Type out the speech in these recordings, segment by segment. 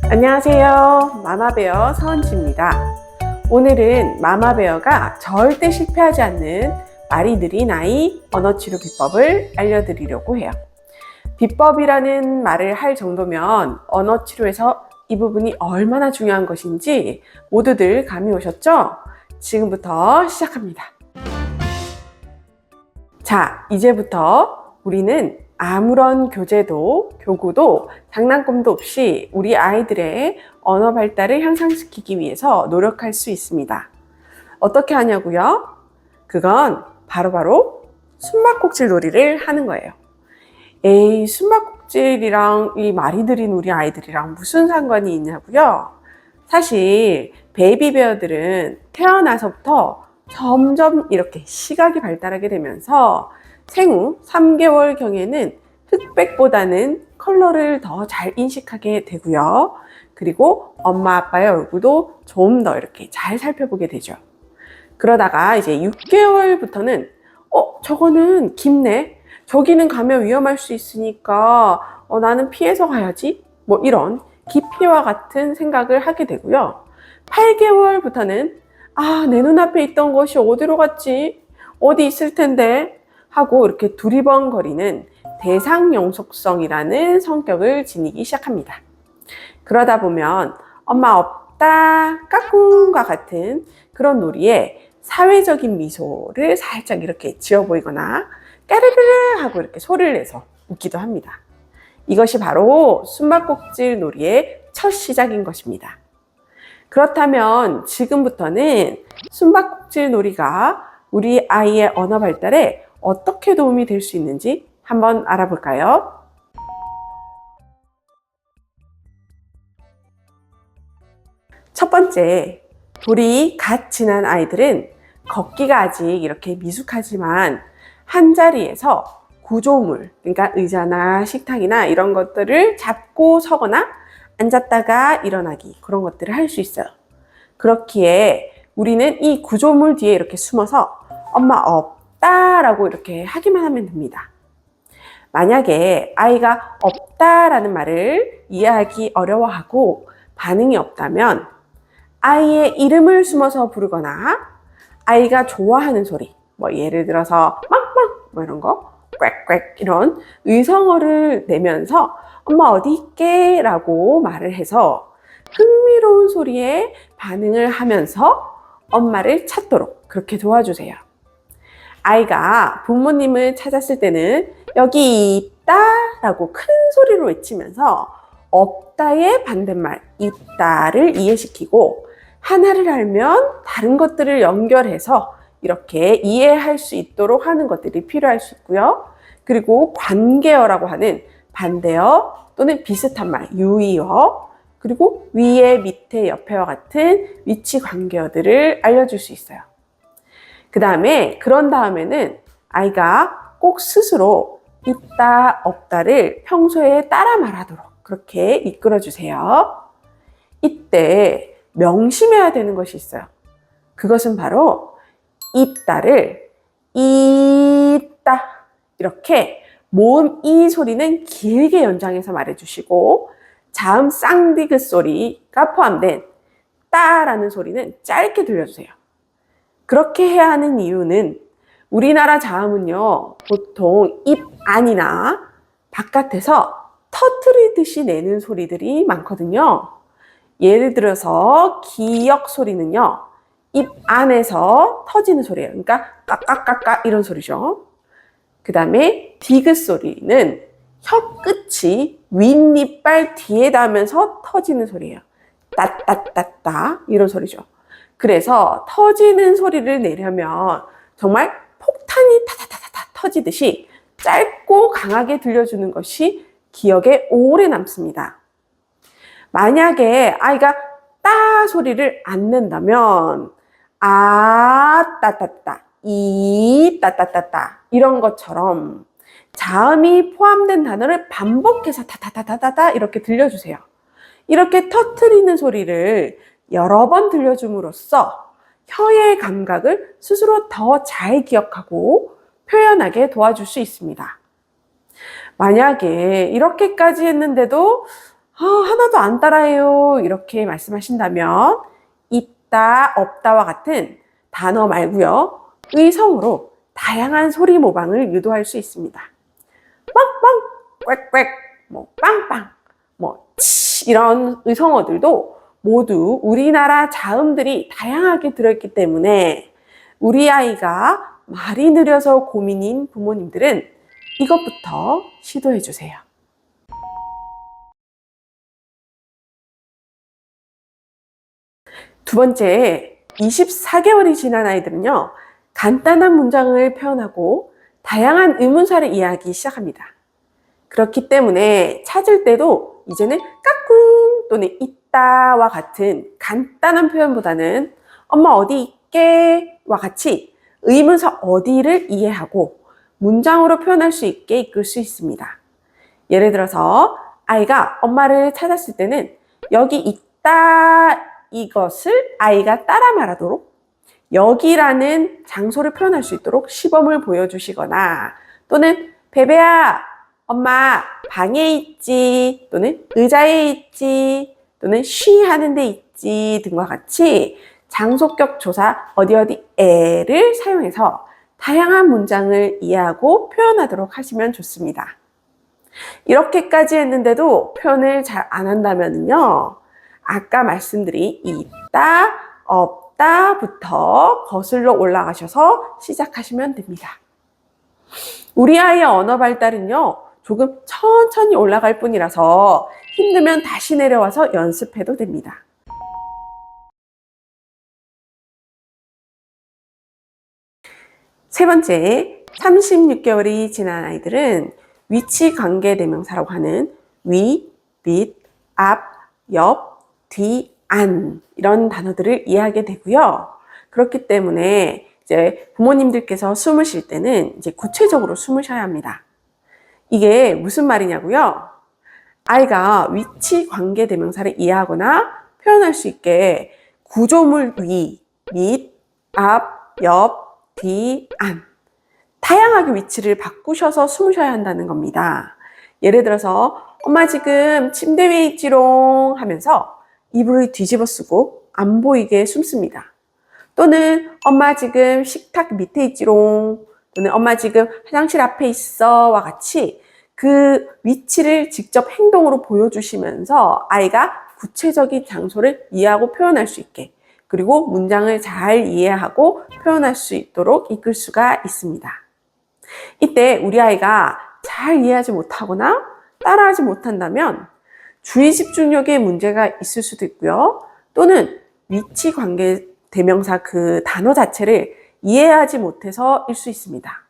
안녕하세요. 마마베어 서은지입니다. 오늘은 마마베어가 절대 실패하지 않는 말이 느린 아이 언어치료 비법을 알려드리려고 해요. 비법이라는 말을 할 정도면 언어치료에서 이 부분이 얼마나 중요한 것인지 모두들 감이 오셨죠? 지금부터 시작합니다. 자, 이제부터 우리는 아무런 교구도 장난감도 없이 우리 아이들의 언어 발달을 향상시키기 위해서 노력할 수 있습니다. 어떻게 하냐고요? 그건 바로 숨바꼭질 놀이를 하는 거예요. 에이, 숨바꼭질이랑 이 말이 느린 우리 아이들이랑 무슨 상관이 있냐고요? 사실 베이비베어들은 태어나서부터 점점 이렇게 시각이 발달하게 되면서 생후 3개월경에는 흑백보다는 컬러를 더 잘 인식하게 되고요. 그리고 엄마 아빠의 얼굴도 좀 더 이렇게 잘 살펴보게 되죠. 그러다가 이제 6개월부터는 저거는 깊네. 저기는 가면 위험할 수 있으니까 나는 피해서 가야지. 뭐 이런 기피와 같은 생각을 하게 되고요. 8개월부터는 내 눈앞에 있던 것이 어디로 갔지? 어디 있을 텐데? 하고 이렇게 두리번거리는 대상영속성이라는 성격을 지니기 시작합니다. 그러다 보면 엄마 없다, 까꿍과 같은 그런 놀이에 사회적인 미소를 살짝 이렇게 지어 보이거나 까르르르 하고 이렇게 소리를 내서 웃기도 합니다. 이것이 바로 숨바꼭질 놀이의 첫 시작인 것입니다. 그렇다면 지금부터는 숨바꼭질 놀이가 우리 아이의 언어 발달에 어떻게 도움이 될 수 있는지 한번 알아볼까요? 첫 번째, 돌이 갓 지난 아이들은 걷기가 아직 이렇게 미숙하지만 한 자리에서 구조물, 그러니까 의자나 식탁이나 이런 것들을 잡고 서거나 앉았다가 일어나기, 그런 것들을 할 수 있어요. 그렇기에 우리는 이 구조물 뒤에 이렇게 숨어서 엄마 없다 라고 이렇게 하기만 하면 됩니다. 만약에 아이가 없다라는 말을 이해하기 어려워하고 반응이 없다면 아이의 이름을 숨어서 부르거나 아이가 좋아하는 소리, 뭐 예를 들어서 막막 뭐 이런 거, 꽥꽥 이런 의성어를 내면서 엄마 어디 있게? 라고 말을 해서 흥미로운 소리에 반응을 하면서 엄마를 찾도록 그렇게 도와주세요. 아이가 부모님을 찾았을 때는 여기 있다 라고 큰 소리로 외치면서 없다의 반대말 있다를 이해시키고 하나를 알면 다른 것들을 연결해서 이렇게 이해할 수 있도록 하는 것들이 필요할 수 있고요. 그리고 관계어라고 하는 반대어 또는 비슷한 말, 유의어, 그리고 위에, 밑에, 옆에와 같은 위치 관계어들을 알려줄 수 있어요. 그런 다음에는 아이가 꼭 스스로 있다, 없다를 평소에 따라 말하도록 그렇게 이끌어주세요. 이때 명심해야 되는 것이 있어요. 그것은 바로 있다를 있다 이렇게 모음 이 소리는 길게 연장해서 말해주시고 자음 쌍디귿 소리가 포함된 따라는 소리는 짧게 들려주세요. 그렇게 해야 하는 이유는 우리나라 자음은요, 보통 입 안이나 바깥에서 터뜨리듯이 내는 소리들이 많거든요. 예를 들어서 기역 소리는요, 입 안에서 터지는 소리예요. 그러니까 까까까까 이런 소리죠. 그 다음에 디귿 소리는 혀 끝이 윗니빨 뒤에 닿으면서 터지는 소리예요. 따따따따 이런 소리죠. 그래서 터지는 소리를 내려면 정말 폭탄이 타타타타 터지듯이 짧고 강하게 들려주는 것이 기억에 오래 남습니다. 만약에 아이가 따 소리를 안 낸다면 따따따, 따따따따 이런 것처럼 자음이 포함된 단어를 반복해서 타타타타타 이렇게 들려주세요. 이렇게 터트리는 소리를 여러 번 들려줌으로써 혀의 감각을 스스로 더 잘 기억하고 표현하게 도와줄 수 있습니다. 만약에 이렇게까지 했는데도 하나도 안 따라해요. 이렇게 말씀하신다면 있다, 없다와 같은 단어 말고요. 의성으로 다양한 소리 모방을 유도할 수 있습니다. 빵빵, 꽥꽥, 빵빵, 치 이런 의성어들도 모두 우리나라 자음들이 다양하게 들어있기 때문에 우리 아이가 말이 느려서 고민인 부모님들은 이것부터 시도해 주세요. 두 번째, 24개월이 지난 아이들은요, 간단한 문장을 표현하고 다양한 의문사를 이해하기 시작합니다. 그렇기 때문에 찾을 때도 이제는 까꿍 또는 있다와 같은 간단한 표현보다는 엄마 어디 있게 와 같이 의문사 어디를 이해하고 문장으로 표현할 수 있게 이끌 수 있습니다. 예를 들어서 아이가 엄마를 찾았을 때는 여기 있다 이것을 아이가 따라 말하도록 여기라는 장소를 표현할 수 있도록 시범을 보여주시거나 또는 베베야 엄마 방에 있지 또는 의자에 있지 또는 쉬 하는 데 있지 등과 같이 장소격 조사 어디에를 사용해서 다양한 문장을 이해하고 표현하도록 하시면 좋습니다. 이렇게까지 했는데도 표현을 잘 안 한다면요, 아까 말씀드린 있다, 없다부터 거슬러 올라가셔서 시작하시면 됩니다. 우리 아이의 언어 발달은요, 조금 천천히 올라갈 뿐이라서 힘들면 다시 내려와서 연습해도 됩니다. 세 번째, 36개월이 지난 아이들은 위치 관계 대명사라고 하는 위, 밑, 앞, 옆, 뒤, 안 이런 단어들을 이해하게 되고요. 그렇기 때문에 이제 부모님들께서 숨을 쉴 때는 이제 구체적으로 숨을 쉬어야 합니다. 이게 무슨 말이냐고요? 아이가 위치 관계 대명사를 이해하거나 표현할 수 있게 구조물 위, 밑, 앞, 옆, 뒤, 안 다양하게 위치를 바꾸셔서 숨을 쉬어야 한다는 겁니다. 예를 들어서 엄마 지금 침대 위에 있지롱 하면서 이불을 뒤집어 쓰고 안 보이게 숨습니다. 또는 엄마 지금 식탁 밑에 있지롱 또는 엄마 지금 화장실 앞에 있어 와 같이 그 위치를 직접 행동으로 보여주시면서 아이가 구체적인 장소를 이해하고 표현할 수 있게 그리고 문장을 잘 이해하고 표현할 수 있도록 이끌 수가 있습니다. 이때 우리 아이가 잘 이해하지 못하거나 따라하지 못한다면 주의 집중력에 문제가 있을 수도 있고요. 또는 위치 관계 대명사 그 단어 자체를 이해하지 못해서일 수 있습니다.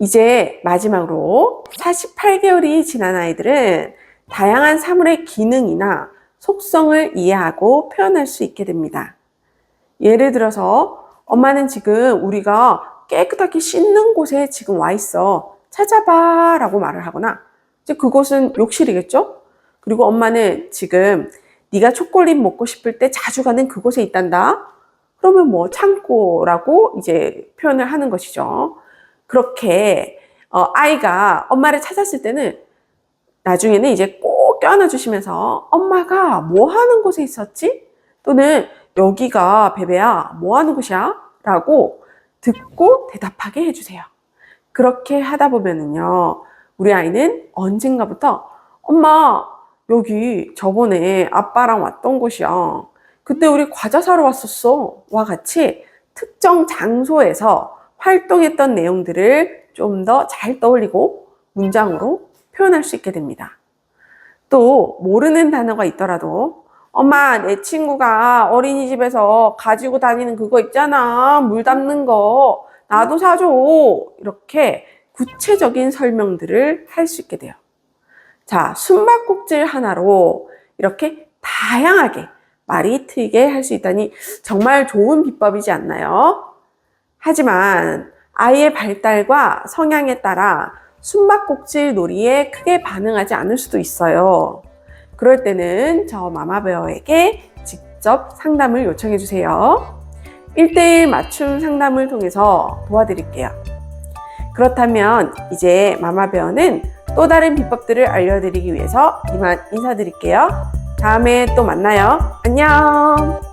이제 마지막으로 48개월이 지난 아이들은 다양한 사물의 기능이나 속성을 이해하고 표현할 수 있게 됩니다. 예를 들어서 엄마는 지금 우리가 깨끗하게 씻는 곳에 지금 와 있어. 찾아봐 라고 말을 하거나 이제 그곳은 욕실이겠죠? 그리고 엄마는 지금 네가 초콜릿 먹고 싶을 때 자주 가는 그곳에 있단다. 그러면 창고라고 이제 표현을 하는 것이죠. 그렇게 아이가 엄마를 찾았을 때는 나중에는 이제 꼭 껴안아 주시면서 엄마가 뭐 하는 곳에 있었지? 또는 여기가 베베야 뭐 하는 곳이야? 라고 듣고 대답하게 해주세요. 그렇게 하다 보면은요, 우리 아이는 언젠가부터 엄마 여기 저번에 아빠랑 왔던 곳이야. 그때 우리 과자 사러 왔었어. 와 같이 특정 장소에서 활동했던 내용들을 좀 더 잘 떠올리고 문장으로 표현할 수 있게 됩니다. 또 모르는 단어가 있더라도 엄마 내 친구가 어린이집에서 가지고 다니는 그거 있잖아. 물 담는 거 나도 사줘. 이렇게 구체적인 설명들을 할 수 있게 돼요. 자, 숨바꼭질 하나로 이렇게 다양하게 말이 트이게 할 수 있다니 정말 좋은 비법이지 않나요? 하지만 아이의 발달과 성향에 따라 숨바꼭질 놀이에 크게 반응하지 않을 수도 있어요. 그럴 때는 저 마마베어에게 직접 상담을 요청해 주세요. 1:1 맞춤 상담을 통해서 도와드릴게요. 그렇다면 이제 마마베어는 또 다른 비법들을 알려드리기 위해서 이만 인사드릴게요. 다음에 또 만나요. 안녕!